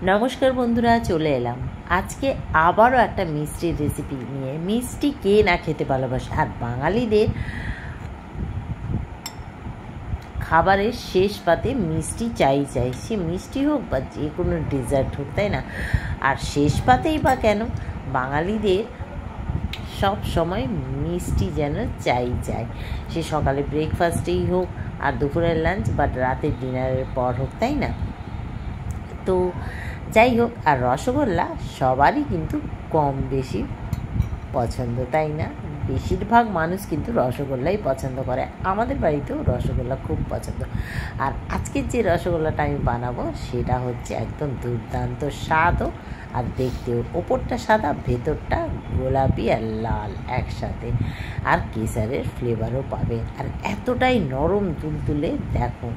নমস্কার বন্ধুরা, চলে এলাম আজকে আবারও একটা মিষ্টির রেসিপি নিয়ে। মিষ্টি কে না খেতে ভালোবাসে, আর বাঙালিদের খাবারের শেষ পাতে মিষ্টি চাই, সে মিষ্টি হোক বা যে কোনো ডেজার্ট হোক, তাই না? আর শেষ পাতেই বা কেন, বাঙালিদের সব সময় মিষ্টি যেন চাই, সে সকালে ব্রেকফাস্টেই হোক, আর দুপুরের লাঞ্চ বা রাতের ডিনারের পর হোক, তাই না? তো যাই হোক, আর রসগোল্লা সবারই কিন্তু কম বেশি পছন্দ, তাই না? বেশিরভাগ মানুষ কিন্তু রসগোল্লাই পছন্দ করে। আমাদের বাড়িতেও রসগোল্লা খুব পছন্দ। আর আজকের যে রসগোল্লাটা আমি বানাবো সেটা হচ্ছে একদম দুর্দান্ত স্বাদও আর দেখতেও। ওপরটা সাদা, ভেতরটা গোলাপি আর লাল একসাথে, আর কেসারের ফ্লেভারও পাবে। আর এতটাই নরম তুলতুলে, দেখো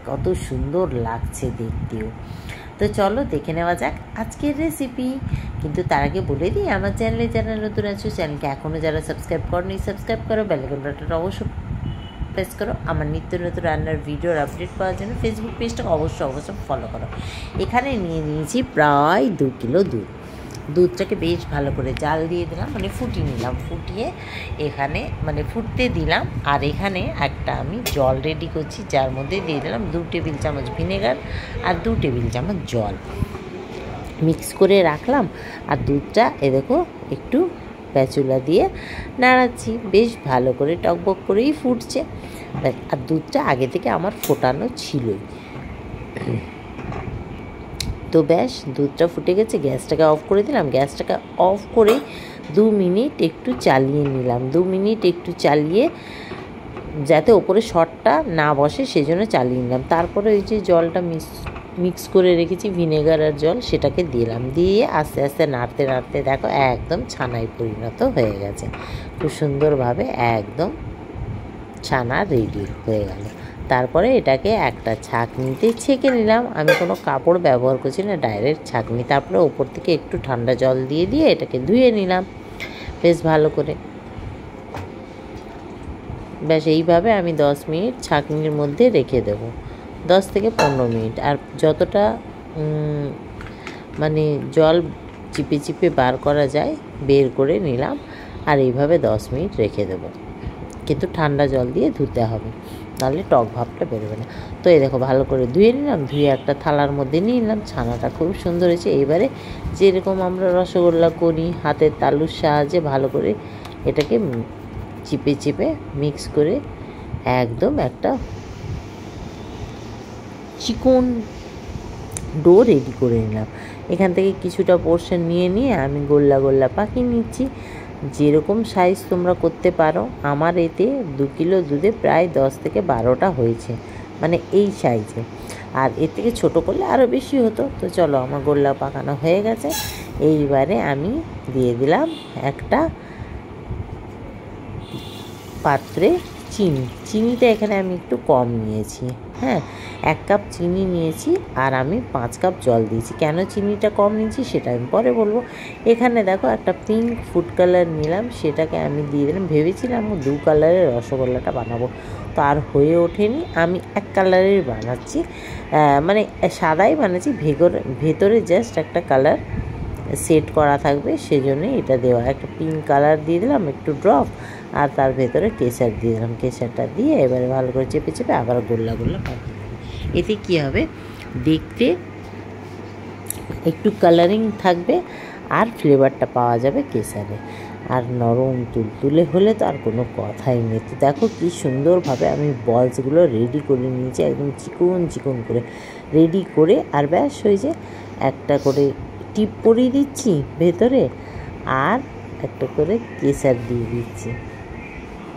কত সুন্দর লাগছে দেখতেও। তো চলো দেখে নেওয়া যাক আজকের রেসিপি। কিন্তু তার আগে বলে দিই, আমার চ্যানেলে যারা নতুন আছো, চ্যানেলকে এখনও যারা সাবস্ক্রাইব করনি সাবস্ক্রাইব করো, বেল আইকন বাটনটা অবশ্যই প্রেস করো। আমার নিত্য নতুন রান্নার ভিডিওর আপডেট পাওয়ার জন্য ফেসবুক পেজটাকে অবশ্যই ফলো করো। এখানে নিয়ে নিয়েছি প্রায় 2 কিলো দুধটাকে বেশ ভালো করে জাল দিয়ে দিলাম, ফুটিয়ে নিলাম, ফুটিয়ে এখানে ফুটতে দিলাম। আর এখানে একটা আমি জল রেডি করছি, যার মধ্যে দিয়ে দিলাম 2 টেবিল চামচ ভিনেগার আর 2 টেবিল চামচ জল মিক্স করে রাখলাম। আর দুধটা দেখো একটু প্যাচুলা দিয়ে নাড়াচ্ছি, বেশ ভালো করে টকবক করেই ফুটছে। আর দুধটা আগে থেকে আমার ফোটানো ছিলই। তো ব্যাস, দুধটা ফুটে গেছে, গ্যাসটাকে অফ করে দিলাম। গ্যাসটাকে অফ করে 2 মিনিট একটু চালিয়ে নিলাম। 2 মিনিট একটু চালিয়ে, যাতে ওপরে শর্টটা না বসে সেজন্য চালিয়ে নিলাম। তারপরে ওই যে জলটা মিক্স করে রেখেছি, ভিনেগার আর জল, সেটাকে দিলাম। দিয়ে আস্তে আস্তে নাড়তে নাড়তে দেখো একদম ছানায় পরিণত হয়ে গেছে। খুব সুন্দরভাবে একদম ছানা রেডি হয়ে গেল। তারপরে এটাকে একটা ছাঁকনিতে ছেঁকে নিলাম। আমি কোনো কাপড় ব্যবহার করছি না, ডাইরেক্ট ছাঁকনি। তারপরে ওপর থেকে একটু ঠান্ডা জল দিয়ে এটাকে ধুয়ে নিলাম বেশ ভালো করে। ব্যাস, এইভাবে আমি 10 মিনিট ছাঁকনির মধ্যে রেখে দেবো, 10 থেকে 15 মিনিট। আর যতটা জল চিপে চিপে বার করা যায় বের করে নিলাম। আর এইভাবে 10 মিনিট রেখে দেবো, কিন্তু ঠান্ডা জল দিয়ে ধুতে হবে, তাহলে টক ভাবটা বেরোবে না। তো এই দেখো ভালো করে ধুয়ে নিলাম, ধুয়ে একটা থালার মধ্যে নিয়ে নিলাম। ছানাটা খুব সুন্দর হয়েছে। এবারে যেরকম আমরা রসগোল্লা করি, হাতের তালুর সাহায্যে ভালো করে এটাকে চিপে চিপে মিক্স করে একদম একটা চিকন ডো রেডি করে নিলাম। এখান থেকে কিছুটা পোর্শন নিয়ে আমি গোল্লা পাকিয়ে নিচ্ছি। যেরকম সাইজ তোমরা করতে পারো। আমার এতে 2 কিলো দুধে প্রায় 10 থেকে 12টা হয়েছে, এই সাইজে। আর এর থেকে ছোটো করলে আরও বেশি হতো। তো চলো, আমার গোল্লা পাকানো হয়ে গেছে। এইবারে আমি দিয়ে দিলাম একটা পাত্রে চিনিটা এখানে আমি একটু কম নিয়েছি। 1 কাপ চিনি নিয়েছি, আর আমি 5 কাপ জল দিয়েছি। কেন চিনিটা কম নিয়েছি সেটা আমি পরে বলবো। এখানে দেখো একটা পিঙ্ক ফুড কালার নিলাম, সেটাকে আমি দিয়ে দিলাম। ভেবেছিলাম 2 কালারের রসগোল্লাটা বানাবো, তো আর হয়ে ওঠেনি। আমি 1 কালারের বানাচ্ছি, সাদাই বানাচ্ছি। ভেতরে জাস্ট একটা কালার সেট করা থাকবে, সেজন্যই এটা দেওয়া। একটা পিঙ্ক কালার দিয়ে দিলাম, একটু ড্রপ, আর তার ভেতরে কেশর দিয়ে দিলাম। কেশরটা দিয়ে এবারে ভালো করে চেপে চেপে আবার গোল্লা পাকিয়ে দিলাম। এতে কী হবে, দেখতে একটু কালারিং থাকবে, আর ফ্লেভারটা পাওয়া যাবে কেশরে। আর নরম তুলতুলে হলে তো আর কোনো কথাই নেই। তো দেখো কী সুন্দরভাবে আমি বলসগুলো রেডি করে নিয়েছি, একদম চিকন করে রেডি করে। আর ব্যাস, হয়েছে। একটা করে টিপ পরিয়ে দিচ্ছি ভেতরে, আর একটা করে কেশর দিয়ে দিচ্ছি,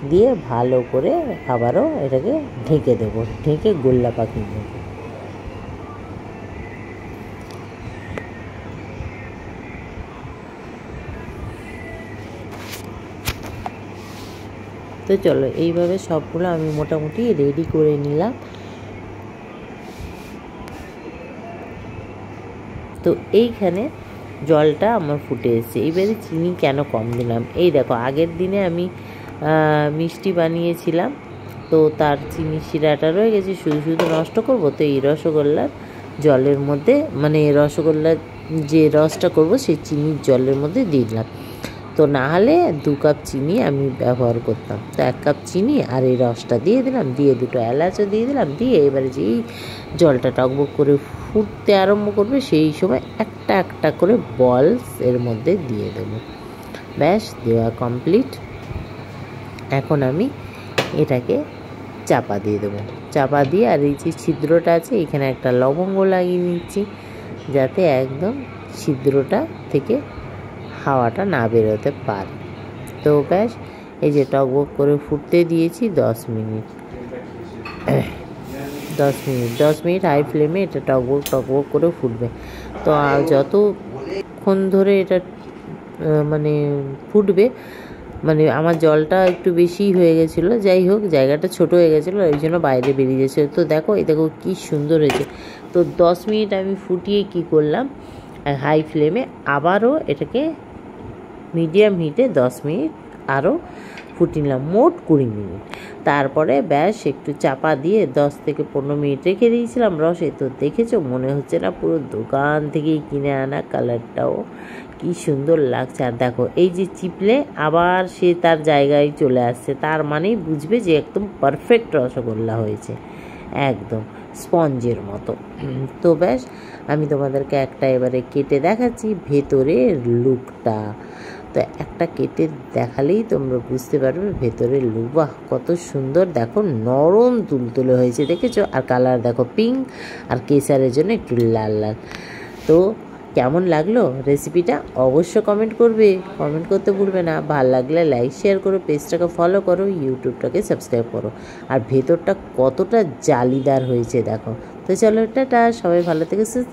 দিয়ে ভালো করে আবারও এটাকে ঢেকে দেবো, ঢেকে গোল্লা পাকিয়ে দেবো। তো চলো, এইভাবে সবগুলো আমি মোটামুটি রেডি করে নিলাম। তো এইখানে জলটা আমার ফুটে এসেছে। এবারে চিনি কেন কম দিলাম, এই দেখো আগের দিনে আমি মিষ্টি বানিয়েছিলাম, তো তার চিনি শিরাটা রয়ে গেছে, শুধু নষ্ট করবো। তো এই রসগোল্লার জলের মধ্যে মানে রসগোল্লার যে রসটা করব সেই চিনির জলের মধ্যে দিয়ে দিলাম। তো না হলে 2 কাপ চিনি আমি ব্যবহার করতাম, তো 1 কাপ চিনি আর এই রসটা দিয়ে দিলাম, দিয়ে 2টো এলাচও দিয়ে দিলাম। দিয়ে এবারে যেই জলটা টকবক করে ফুটতে আরম্ভ করবে সেই সময় একটা একটা করে বলস এর মধ্যে দিয়ে দেবো। ব্যাস, দেওয়া কমপ্লিট। এখন আমি এটাকে চাপা দিয়ে দেবো। চাপা দিয়ে আর এই যে ছিদ্রটা আছে এখানে একটা লবঙ্গ লাগিয়ে নিচ্ছি, যাতে একদম ছিদ্রটা থেকে হাওয়াটা না বেরোতে পারে। তো ব্যাস, এই যে টকবক করে ফুটতে দিয়েছি 10 মিনিট। 10 মিনিট হাই ফ্লেমে এটা টকবক করে ফুটবে। তো যতক্ষণ ধরে এটা মানে ফুটবে, মানে আমার জলটা একটু বেশি হয়ে গেছিলো, যাই হোক জায়গাটা ছোট হয়ে গেছিলো, ওই জন্য বাইরে বেরিয়ে যাচ্ছিলো। তো দেখো কী সুন্দর হয়েছে। তো 10 মিনিট আমি ফুটিয়ে কি করলাম, হাই ফ্লেমে আবারও এটাকে মিডিয়াম হিটে 10 মিনিট আরও ফুটিয়ে নিলাম, মোট 20 মিনিট। তারপরে ব্যাস একটু চাপা দিয়ে 10 থেকে 15 মিনিট রেখে দিয়েছিলাম রসে। তো দেখেছো, মনে হচ্ছে না পুরো দোকান থেকেই কিনে আনা, কালারটাও কি সুন্দর লাগছে। আর দেখো এই যে চিপলে আবার সে তার জায়গায় চলে আসছে, তার মানেই বুঝবে যে একদম পারফেক্ট রসগোল্লা হয়েছে, একদম স্পঞ্জের মতো। তো ব্যাস, আমি তোমাদেরকে একটা এবারে কেটে দেখাচ্ছি ভেতরের লুকটা। তো একটা কেটে দেখালেই তোমরা বুঝতে পারবে ভেতরের লুক। বাহ, কত সুন্দর, দেখো নরম তুলতুলে হয়েছে, দেখেছো? আর কালার দেখো পিঙ্ক, আর কেসারের জন্য একটু লাল লাল। তো কেমন লাগলো রেসিপিটা অবশ্য কমেন্ট করবে, কমেন্ট করতে ভুলবে না। ভালো লাগলে লাইক শেয়ার করো, পেজটাকে ফলো করো, ইউটিউবটাকে সাবস্ক্রাইব করো। আর ভেতরটা কতটা জালিদার হয়েছে দেখো। তো চলো টাটা, সবাই ভালো থেকে সুস্থ।